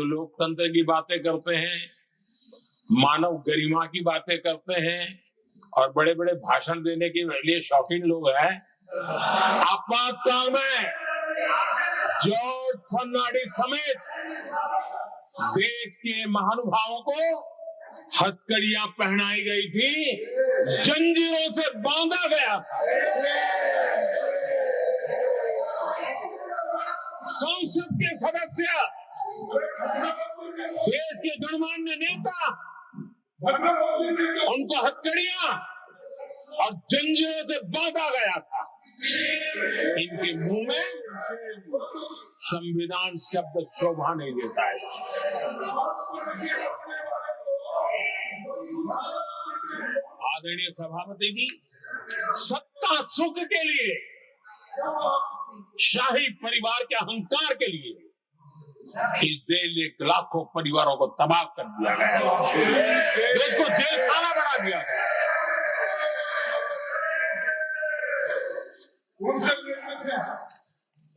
लोकतंत्र की बातें करते हैं, मानव गरिमा की बातें करते हैं और बड़े बड़े भाषण देने के लिए शौकीन लोग हैं, आपातकाल में जॉर्ज फर्नांडिस समेत देश के महानुभावों को हथकड़ियां पहनाई गई थी, जंजीरों से बांधा गया था। संसद के सदस्य, देश के गणमान्य नेता, उनको हथकड़ियां और जंजीरों से बांधा गया था। इनके मुंह में संविधान शब्द शोभा नहीं देता है। आदरणीय सभापति जी, सत्ता सुख के लिए, शाही परिवार के अहंकार के लिए इस देश के लाखों परिवारों को तबाह कर दिया गया, देश को जेल खाना बना दिया गया।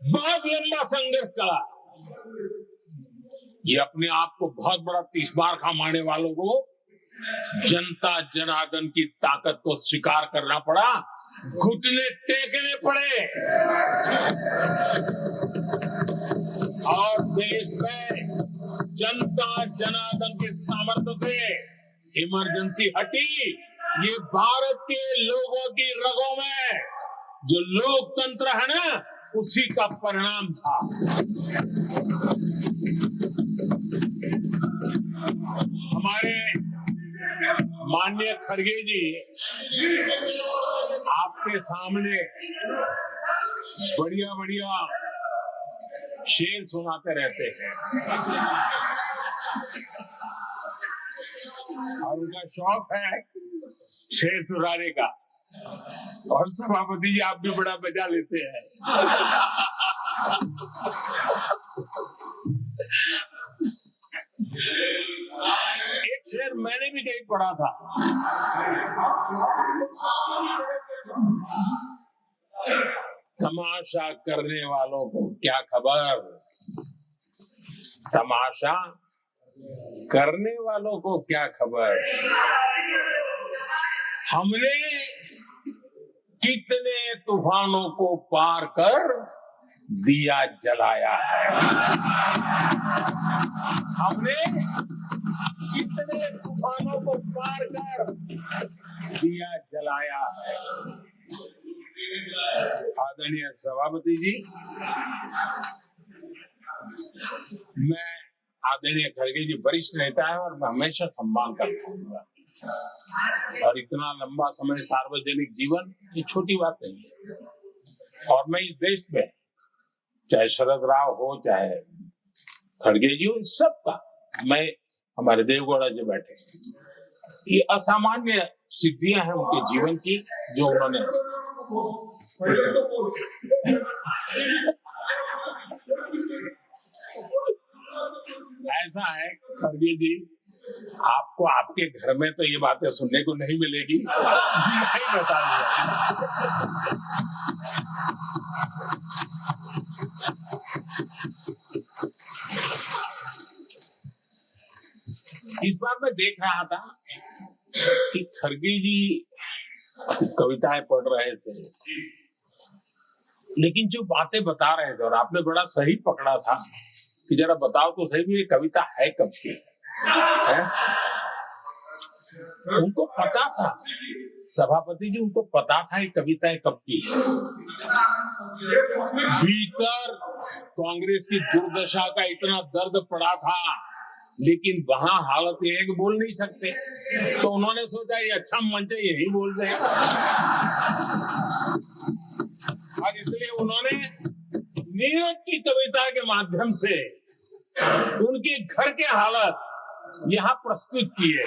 बहुत लंबा संघर्ष चला। ये अपने आप को बहुत बड़ा 30 बार खा मारने वालों को जनता जनार्दन की ताकत को स्वीकार करना पड़ा, घुटने टेकने पड़े और देश में जनता जनार्दन के सामर्थ्य से इमरजेंसी हटी। ये भारत के लोगों की रगों में जो लोकतंत्र है ना, उसी का परिणाम था। हमारे माननीय खड़गे जी आपके सामने बढ़िया बढ़िया शेर सुनाते रहते हैं और उनका शौक है शेर सुनाने का, और सभापति जी आप भी बड़ा मजा लेते हैं। एक शेर मैंने भी कहीं पढ़ा था, तमाशा करने वालों को क्या खबर, तमाशा करने वालों को क्या खबर, हमने कितने तूफानों को पार कर दिया जलाया है, हमने कितने तूफानों को पार कर दिया जलाया है। आदरणीय सभापति जी, मैं आदरणीय खड़गे जी वरिष्ठ नेता है और मैं हमेशा सम्मान करता हूँ, और इतना लंबा समय सार्वजनिक जीवन ये छोटी बात नहीं है। और मैं इस देश में चाहे शरद राव हो चाहे खड़गे जी हो, इन सबका, मैं हमारे देवगौड़ा जी बैठे, ये असामान्य सिद्धियां हैं उनके जीवन की जो उन्होंने ऐसा है खड़गे जी, आपको आपके घर में तो ये बातें सुनने को नहीं मिलेगी, नहीं बताइए। इस बार मैं देख रहा था कि खड़गे जी कविताएं पढ़ रहे थे, लेकिन जो बातें बता रहे थे, और आपने बड़ा सही पकड़ा था कि जरा बताओ तो सही ये कविता है कब की है? उनको पता था, सभापति जी उनको पता था ये कविताएं कब की है। भीतर कांग्रेस की दुर्दशा का इतना दर्द पड़ा था, लेकिन वहां हालत ये है कि बोल नहीं सकते, तो उन्होंने सोचा ये अच्छा मंच है, यही बोल रहे हैं, और इसलिए उन्होंने नीरज की कविता के माध्यम से उनके घर के हालत यहाँ प्रस्तुत किए।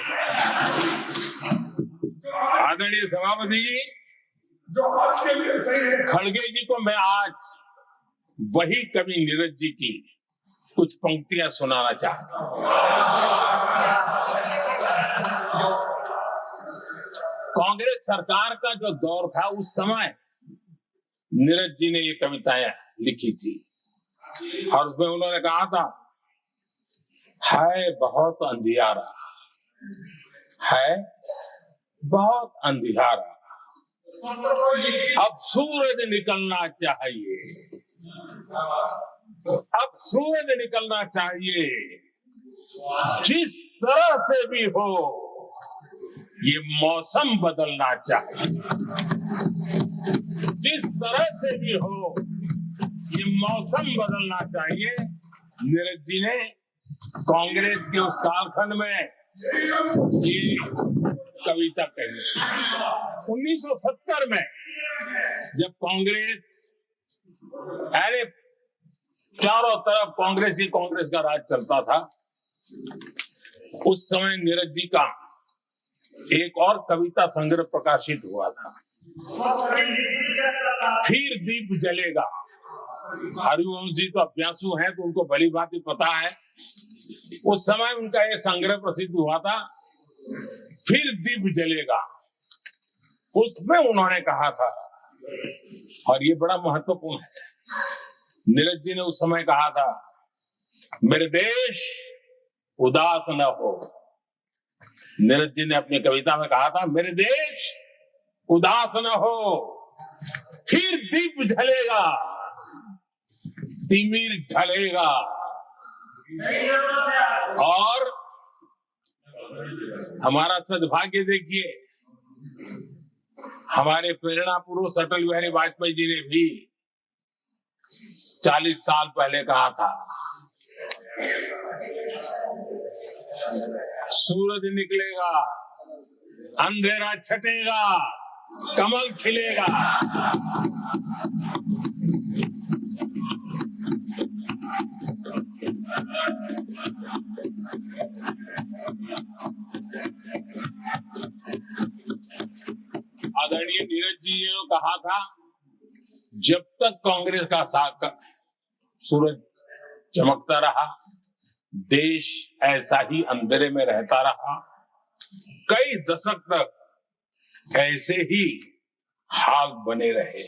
आदरणीय सभापति जी, जो आज के लिए सही है, खड़गे जी को मैं आज वही कवि नीरज जी की कुछ पंक्तियां सुनाना चाहता हूं। कांग्रेस सरकार का जो दौर था उस समय नीरज जी ने ये कविताएं लिखी थी, और उसमें उन्होंने कहा था, है बहुत अंधियारा, है बहुत अंधियारा, अब सूरज निकलना चाहिए, अब सूरज निकलना चाहिए, जिस तरह से भी हो ये मौसम बदलना चाहिए, जिस तरह से भी हो ये मौसम बदलना चाहिए। नीरज जी ने कांग्रेस के उस कालखंड में ये कविता कही। 1970 में जब कांग्रेस, अरे चारों तरफ कांग्रेस का राज चलता था, उस समय नीरज जी का एक और कविता संग्रह प्रकाशित हुआ था, फिर दीप जलेगा। हरिवंश जी तो अभ्यासु हैं तो उनको भली भांति पता है। उस समय उनका ये संग्रह प्रसिद्ध हुआ था, फिर दीप जलेगा। उसमें उन्होंने कहा था, और ये बड़ा महत्वपूर्ण है, नीरज जी ने उस समय कहा था, मेरे देश उदास न हो। नीरज जी ने अपनी कविता में कहा था, मेरे देश उदास न हो, फिर दीप जलेगा, तिमिर ढलेगा। और हमारा सद्भाग्य देखिए, हमारे प्रेरणा पुरुष अटल बिहारी वाजपेयी जी ने भी 40 साल पहले कहा था, सूरज निकलेगा, अंधेरा छटेगा, कमल खिलेगा। आदरणीय नीरज जी ने कहा था, जब तक कांग्रेस का सूरज चमकता रहा, देश ऐसा ही अंधेरे में रहता रहा। कई दशक तक ऐसे ही हाल बने रहे।